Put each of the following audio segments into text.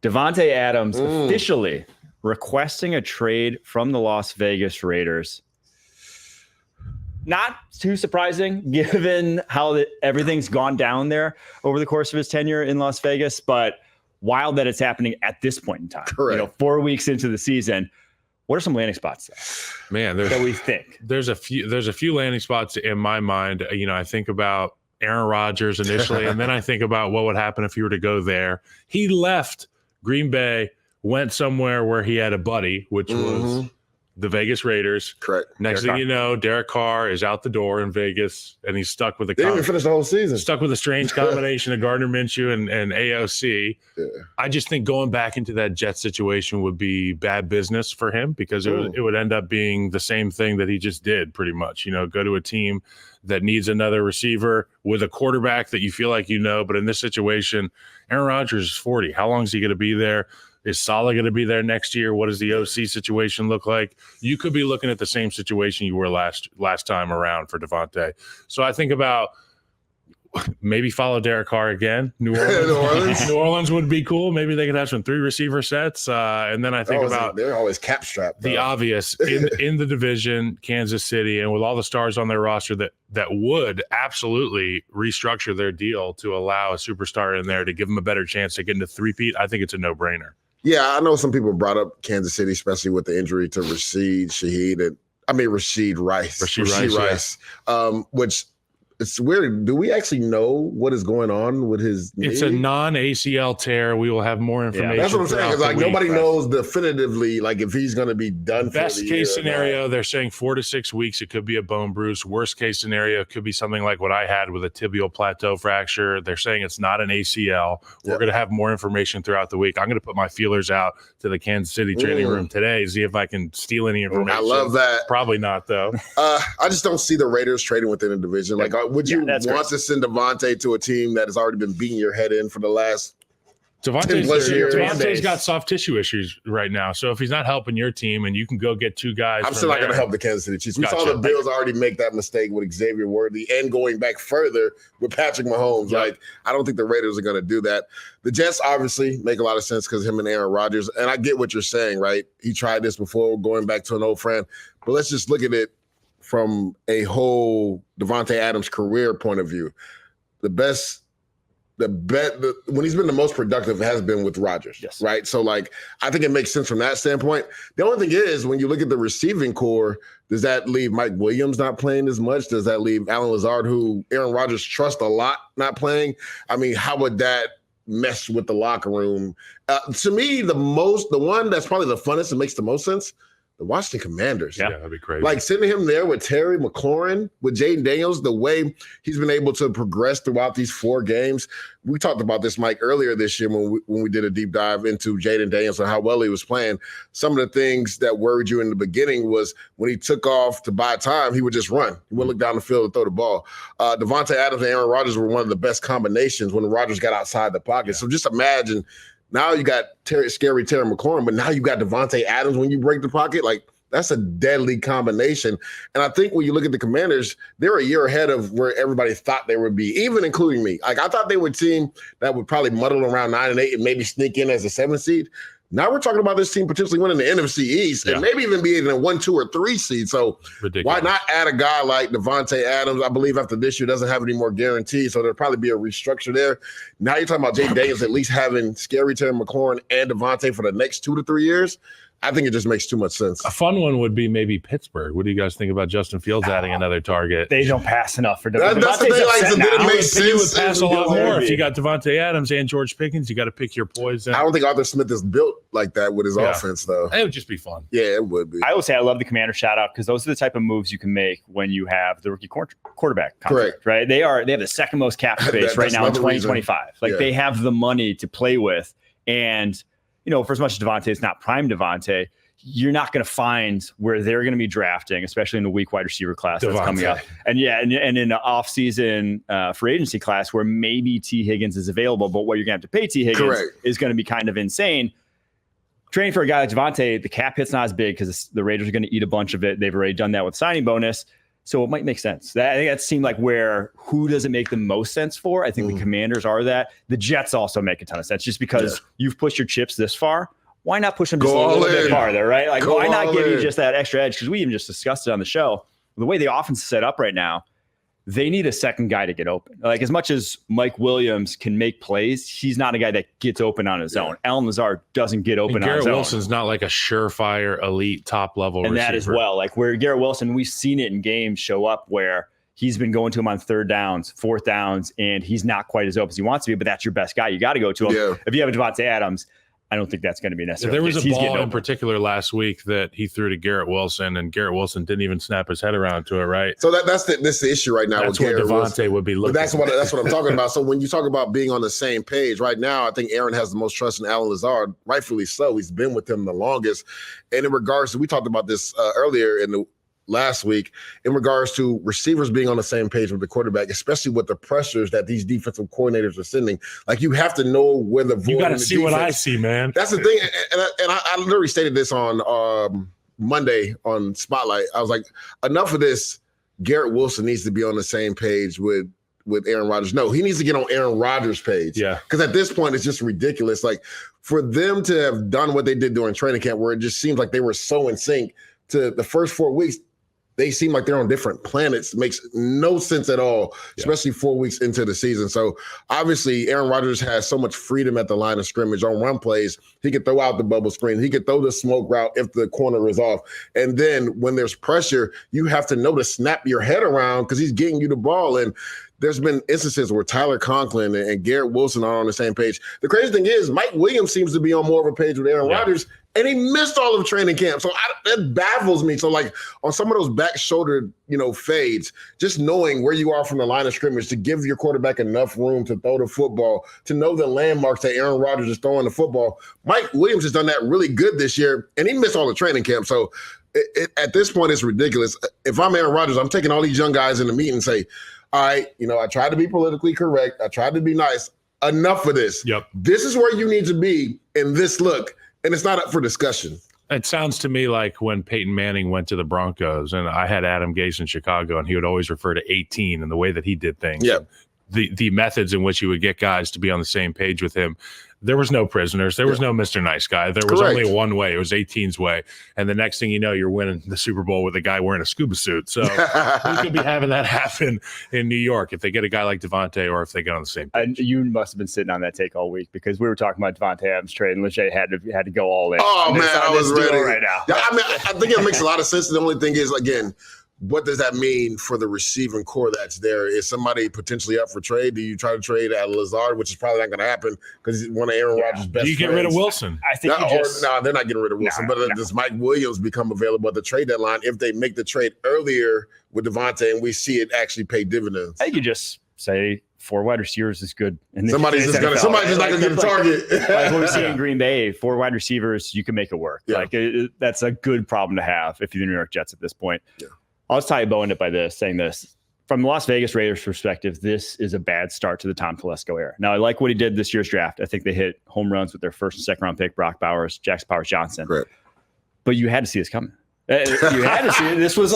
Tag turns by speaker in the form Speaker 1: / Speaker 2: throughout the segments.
Speaker 1: Davante Adams officially requesting a trade from the Las Vegas Raiders. Not too surprising given how everything's gone down there over the course of his tenure in Las Vegas, but wild that it's happening at this point in time.
Speaker 2: Correct.
Speaker 1: 4 weeks into the season. What are some landing spots
Speaker 3: Man,
Speaker 1: that we think?
Speaker 3: There's a few landing spots in my mind. I think about Aaron Rodgers initially, and then I think about what would happen if he were to go there. He left Green Bay, went somewhere where he had a buddy, which was the Vegas Raiders.
Speaker 2: Correct.
Speaker 3: Next thing you know, Derek Carr is out the door in Vegas, and he's stuck with
Speaker 2: They didn't even finish the whole season.
Speaker 3: Stuck with a strange combination of Gardner Minshew and AOC. Yeah. I just think going back into that Jets situation would be bad business for him because it would end up being the same thing that he just did pretty much. Go to a team that needs another receiver with a quarterback that you feel like but in this situation, Aaron Rodgers is 40. How long is he going to be there? Is Saleh going to be there next year? What does the OC situation look like? You could be looking at the same situation you were last time around for Davante. So I think about maybe follow Derek Carr again. New Orleans. New Orleans would be cool. Maybe they could have some 3 receiver sets. And then I think about
Speaker 2: they're always cap strapped.
Speaker 3: The obvious in the division, Kansas City, and with all the stars on their roster that would absolutely restructure their deal to allow a superstar in there to give them a better chance to get into three-peat. I think it's a no-brainer.
Speaker 2: Yeah, I know some people brought up Kansas City, especially with the injury to Rashid Rice. Which it's weird. Do we actually know what is going on with his knee?
Speaker 3: It's a non-ACL tear. We will have more information.
Speaker 2: That's what I'm saying. Because nobody knows definitively if he's going to be done.
Speaker 3: Best case scenario, they're saying 4 to 6 weeks. It could be a bone bruise. Worst case scenario, it could be something like what I had with a tibial plateau fracture. They're saying it's not an ACL. We're going to have more information throughout the week. I'm going to put my feelers out to the Kansas City training room today, see if I can steal any information.
Speaker 2: I love that.
Speaker 3: Probably not, though.
Speaker 2: I just don't see the Raiders trading within the division. Would you want to send Davante to a team that has already been beating your head in for the last 10 plus years?
Speaker 3: Davante's got soft tissue issues right now. So if he's not helping your team and you can go get 2 guys.
Speaker 2: I'm still not going to help the Kansas City Chiefs. We saw the Bills already make that mistake with Xavier Worthy and going back further with Patrick Mahomes. Yep. I don't think the Raiders are going to do that. The Jets obviously make a lot of sense because him and Aaron Rodgers. And I get what you're saying, right? He tried this before going back to an old friend. But let's just look at it from a whole Davante Adams career point of view. When he's been the most productive has been with Rodgers, right? So, I think it makes sense from that standpoint. The only thing is, when you look at the receiving core, does that leave Mike Williams not playing as much? Does that leave Allen Lazard, who Aaron Rodgers trusts a lot, not playing? I mean, how would that mess with the locker room? To me, the one that's probably the funnest and makes the most sense, the Washington Commanders.
Speaker 3: Yeah, that'd be crazy.
Speaker 2: Sitting him there with Terry McLaurin, with Jaden Daniels, the way he's been able to progress throughout these 4 games. We talked about this, Mike, earlier this year when we did a deep dive into Jaden Daniels and how well he was playing. Some of the things that worried you in the beginning was when he took off to buy time, he would just run. He wouldn't look down the field and throw the ball. Davante Adams and Aaron Rodgers were one of the best combinations when Rodgers got outside the pocket. Yeah. So just imagine, now you got scary Terry McLaurin, but now you got Davante Adams when you break the pocket. That's a deadly combination. And I think when you look at the Commanders, they're a year ahead of where everybody thought they would be, even including me. I thought they were a team that would probably muddle around 9-8 and maybe sneak in as a 7th seed. Now we're talking about this team potentially winning the NFC East and maybe even being a 1, 2, or 3 seed. So why not add a guy like Davante Adams? I believe after this year doesn't have any more guarantees, so there'll probably be a restructure there. Now you're talking about Jaden Daniels at least having scary Terry McLaurin and Davante for the next 2 to 3 years. I think it just makes too much sense.
Speaker 3: A fun one would be maybe Pittsburgh. What do you guys think about Justin Fields adding another target?
Speaker 1: They don't pass enough for Davante.
Speaker 2: That's the thing. It makes sense.
Speaker 3: You would pass a lot more if you got Davante Adams and George Pickens. You got to pick your poison.
Speaker 2: I don't think Arthur Smith is built like that with his offense, though.
Speaker 3: It would just be fun.
Speaker 2: Yeah, it would be.
Speaker 1: I would say I love the Commander shout out because those are the type of moves you can make when you have the rookie quarterback contract. Correct. Right? They have the second most cap space right now in 2025. They have the money to play with, and for as much as Davante is not prime Davante, you're not going to find where they're going to be drafting, especially in the weak wide receiver class that's coming up. And and in the offseason free agency class where maybe T. Higgins is available, but what you're going to have to pay T. Higgins is going to be kind of insane. Training for a guy like Davante, the cap hit's not as big because the Raiders are going to eat a bunch of it. They've already done that with signing bonus. So it might make sense. I think that seemed like who does it make the most sense for? I think the Commanders are that. The Jets also make a ton of sense just because you've pushed your chips this far. Why not push them just a little bit farther, right? Like, why not give you just that extra edge? Because we even just discussed it on the show. The way the offense is set up right now, they need a second guy to get open. Like, as much as Mike Williams can make plays, he's not a guy that gets open on his own. Allen Lazard doesn't get open on his own.
Speaker 3: Garrett Wilson's not like a surefire, elite, top-level receiver.
Speaker 1: And that as well. Like, where Garrett Wilson, we've seen it in games show up where he's been going to him on third downs, fourth downs, and he's not quite as open as he wants to be, but that's your best guy. You got to go to him. Yeah. If you have a Davante Adams, I don't think that's going to be necessary.
Speaker 3: There was a ball in particular last week that he threw to Garrett Wilson, and Garrett Wilson didn't even snap his head around to it, right?
Speaker 2: So that's the issue right now.
Speaker 3: That's with Garrett Davante would be looking.
Speaker 2: But that's what I'm talking about. So when you talk about being on the same page right now, I think Aaron has the most trust in Allen Lazard, rightfully so. He's been with him the longest. And in regards to, we talked about this earlier in the last week, in regards to receivers being on the same page with the quarterback, especially with the pressures that these defensive coordinators are sending. Like, you have to know where the void.
Speaker 3: You got to see what I see, man.
Speaker 2: That's the thing. And I literally stated this on Monday on Spotlight. I was like, enough of this. Garrett Wilson needs to be on the same page with Aaron Rodgers. No, he needs to get on Aaron Rodgers' page.
Speaker 3: Yeah.
Speaker 2: Because at this point, it's just ridiculous. Like, for them to have done what they did during training camp, where it just seems like they were so in sync, to the first 4 weeks, they seem like they're on different planets. It makes no sense at all, especially 4 weeks into the season. So obviously Aaron Rodgers has so much freedom at the line of scrimmage on run plays. He could throw out the bubble screen. He could throw the smoke route if the corner is off. And then when there's pressure, you have to know to snap your head around because he's getting you the ball. And there's been instances where Tyler Conklin and Garrett Wilson are on the same page. The crazy thing is Mike Williams seems to be on more of a page with Aaron Rodgers, and he missed all of training camp. So that baffles me. So, like, on some of those back shoulder, fades, just knowing where you are from the line of scrimmage to give your quarterback enough room to throw the football, to know the landmarks that Aaron Rodgers is throwing the football. Mike Williams has done that really good this year, and he missed all the training camp. So at this point, it's ridiculous. If I'm Aaron Rodgers, I'm taking all these young guys in the meeting and say, all right, I tried to be politically correct. I tried to be nice. Enough of this.
Speaker 3: Yep.
Speaker 2: This is where you need to be in this look, and it's not up for discussion.
Speaker 3: It sounds to me like when Peyton Manning went to the Broncos, and I had Adam Gase in Chicago, and he would always refer to 18 and the way that he did things.
Speaker 2: Yeah.
Speaker 3: The methods in which he would get guys to be on the same page with him. There was no prisoners. There was no Mr. Nice Guy. There was only one way. It was 18's way. And the next thing you know, you're winning the Super Bowl with a guy wearing a scuba suit. So we could be having that happen in New York if they get a guy like Davante or if they get on the same page.
Speaker 1: And you must have been sitting on that take all week because we were talking about Davante Adams trade and Lachey had to go all in.
Speaker 2: Oh, man, I was ready
Speaker 1: right now.
Speaker 2: Yeah, I think it makes a lot of sense. The only thing is, again, what does that mean for the receiving core that's there? Is somebody potentially up for trade? Do you try to trade at Lazard, which is probably not going to happen because he's one of Aaron Rodgers' best friends?
Speaker 3: Do you get rid of Wilson?
Speaker 1: I think
Speaker 2: no, they're not getting rid of Wilson. Does Mike Williams become available at the trade deadline if they make the trade earlier with Davante and we see it actually pay dividends?
Speaker 1: I think you just say 4 wide receivers is good. And
Speaker 2: somebody's just not going to get a target.
Speaker 1: Like what we see in Green Bay, 4 wide receivers, you can make it work. Yeah. That's a good problem to have if you're the New York Jets at this point. Yeah. I'll just tie a bow in it by saying this. From the Las Vegas Raiders perspective, this is a bad start to the Tom Telesco era. Now, I like what he did this year's draft. I think they hit home runs with their first and second round pick, Brock Bowers, Jackson Powers-Johnson.
Speaker 2: Correct.
Speaker 1: But you had to see this coming. You had to see it. This was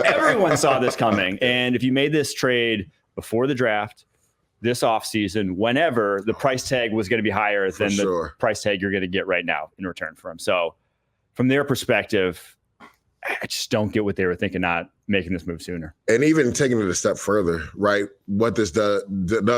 Speaker 1: everyone saw this coming. And if you made this trade before the draft, this offseason, whenever, the price tag was going to be higher than the price tag you're going to get right now in return for him. So from their perspective, I just don't get what they were thinking, not making this move sooner.
Speaker 2: And even taking it a step further, right? What this does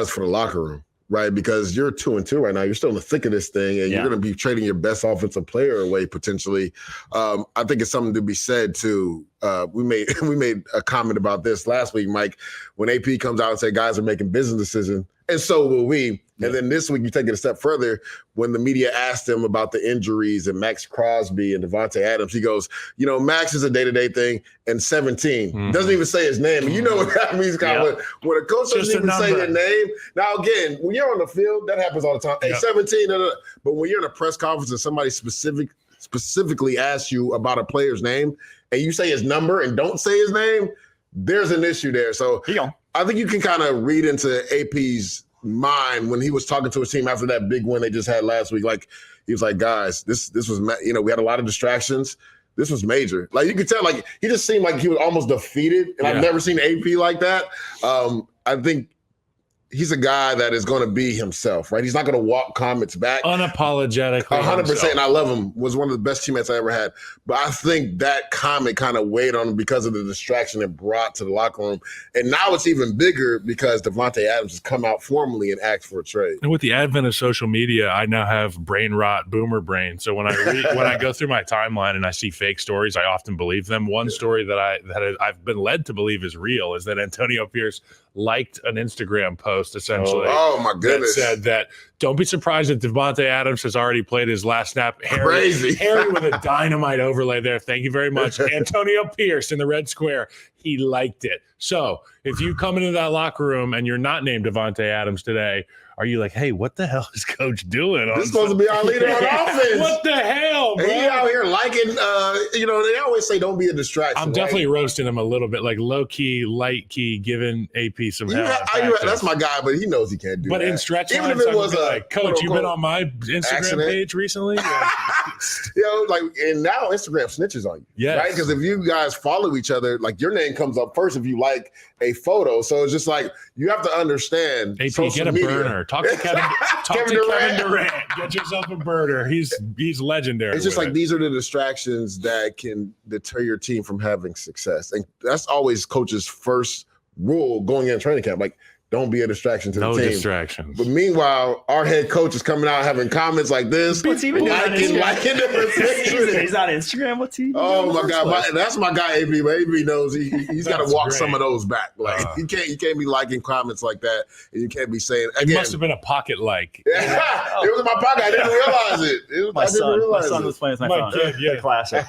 Speaker 2: for the locker room, right? Because you're 2-2 right now. You're still in the thick of this thing, and you're going to be trading your best offensive player away potentially. I think it's something to be said too. We made a comment about this last week, Mike, when AP comes out and say guys are making business decisions, and so will we. And then this week, you take it a step further. When the media asked him about the injuries and Max Crosby and Davante Adams, he goes, Max is a day-to-day thing, and 17. Doesn't even say his name. And you know what that means, Colin. When a coach doesn't even say your name. Now, again, when you're on the field, that happens all the time. Hey, 17. But when you're in a press conference and somebody specifically asks you about a player's name, and you say his number and don't say his name, there's an issue there. So I think you can kind of read into AP's mind when he was talking to his team after that big win they just had last week. Like, he was like, guys, this was, we had a lot of distractions. this was major. Like you could tell, like he just seemed like he was almost defeated, and I've never seen AP like that. I think he's a guy that is going to be himself, right? He's not going to walk comments back.
Speaker 3: Unapologetically.
Speaker 2: 100%. And I love him. Was one of the best teammates I ever had. But I think that comment kind of weighed on him because of the distraction it brought to the locker room. And now it's even bigger because Davante Adams has come out formally and asked for a trade.
Speaker 3: And with the advent of social media, I now have brain rot, boomer brain. So when I go through my timeline and I see fake stories, I often believe them. One story that I've been led to believe is real is that Antonio Pierce liked an Instagram post essentially.
Speaker 2: Oh my goodness.
Speaker 3: That said that don't be surprised that Davante Adams has already played his last snap.
Speaker 2: Crazy.
Speaker 3: Harry with a dynamite overlay there. Thank you very much. Antonio Pierce in the red square. He liked it. So if you come into that locker room and you're not named Davante Adams today, are you like, hey, what the hell is Coach doing?
Speaker 2: This is supposed to be our leader on offense.
Speaker 3: What the hell, bro?
Speaker 2: And he out here liking, they always say don't be a distraction.
Speaker 3: I'm definitely roasting him a little bit, like low key, light key, giving AP some hell.
Speaker 2: That's my guy, but he knows he can't do that.
Speaker 3: But in stretch
Speaker 2: even
Speaker 3: lines,
Speaker 2: if it was
Speaker 3: like, Coach, you've been on my Instagram page recently?
Speaker 2: And now Instagram snitches on you.
Speaker 3: Yes.
Speaker 2: Right? Because if you guys follow each other, like your name comes up first if you like a photo. So it's just like you have to understand
Speaker 3: AP,
Speaker 2: social
Speaker 3: get a
Speaker 2: media.
Speaker 3: burner. Talk to Kevin Durant. Get yourself a burner. He's legendary.
Speaker 2: It's just like these are the distractions that can deter your team from having success. And that's always coach's first rule going in training camp. Like, don't be a distraction to the team.
Speaker 3: No distractions.
Speaker 2: But meanwhile, our head coach is coming out having comments like this.
Speaker 1: What's he even
Speaker 2: liking different pictures.
Speaker 1: He's on Instagram. What's he?
Speaker 2: Oh my God, that's my guy. AB. But AB knows he's got to walk some of those back. Like you can't be liking comments like that, and you can't be saying. Again,
Speaker 3: it must have been a pocket like.
Speaker 2: Yeah, it was in my pocket. I didn't realize it.
Speaker 1: My son was playing with my phone.
Speaker 3: Kid,
Speaker 1: Classic.